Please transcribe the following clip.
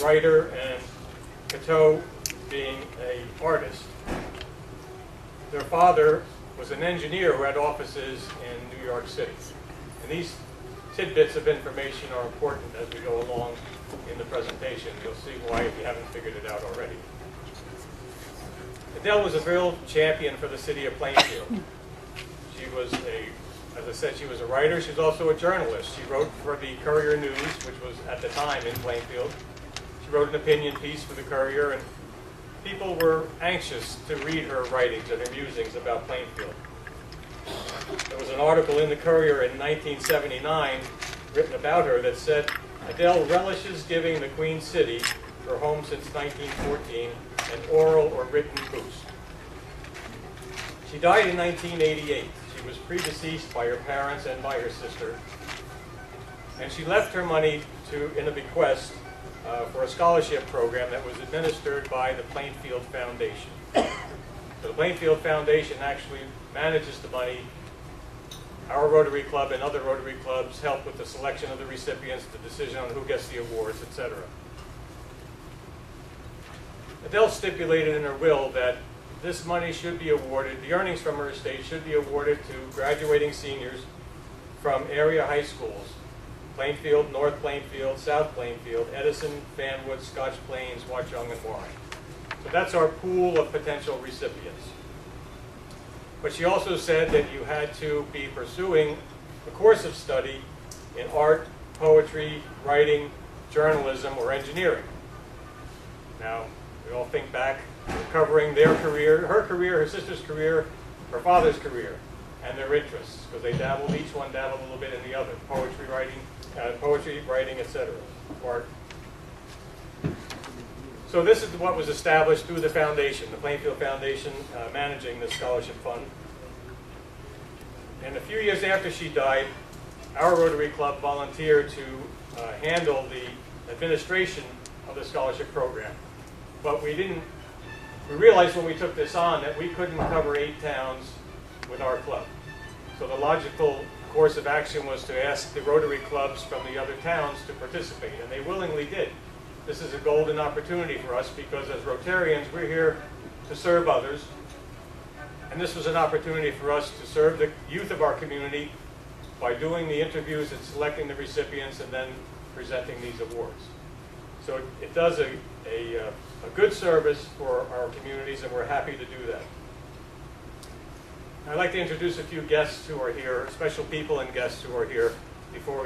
writer and Cateau being an artist. Their father was an engineer who had offices in New York City. And these tidbits of information are important as we go along in the presentation. You'll see why if you haven't figured it out already. Adele was a real champion for the city of Plainfield. She was as I said, she was a writer. She was also a journalist. She wrote for the Courier News, which was at the time in Plainfield. She wrote an opinion piece for the Courier, and people were anxious to read her writings and her musings about Plainfield. There was an article in the Courier in 1979 written about her that said, Adele relishes giving the Queen City, her home since 1914, an oral or written boost. She died in 1988. She was predeceased by her parents and by her sister. And she left her money in a bequest for a scholarship program that was administered by the Plainfield Foundation. So the Plainfield Foundation actually manages the money. Our Rotary Club and other Rotary clubs help with the selection of the recipients, the decision on who gets the awards, etc. Adele stipulated in her will that this money should be awarded, the earnings from her estate should be awarded to graduating seniors from area high schools: Plainfield, North Plainfield, South Plainfield, Edison, Fanwood, Scotch Plains, Watchung, and Warren. So that's our pool of potential recipients. But she also said that you had to be pursuing a course of study in art, poetry, writing, journalism, or engineering. Now, we all think back, we're covering their career, her sister's career, her father's career, and their interests, because they dabbled, each one dabbled a little bit in the other: poetry, writing, etc., art. So this is what was established through the foundation, the Plainfield Foundation, managing the scholarship fund. And a few years after she died, our Rotary Club volunteered to handle the administration of the scholarship program. But we realized when we took this on that we couldn't cover 8 towns with our club. So the logical course of action was to ask the Rotary clubs from the other towns to participate, and they willingly did. This is a golden opportunity for us because as Rotarians, we're here to serve others. And this was an opportunity for us to serve the youth of our community by doing the interviews and selecting the recipients and then presenting these awards. So it does a good service for our communities, and we're happy to do that. I'd like to introduce a few guests who are here, special people and guests who are here before we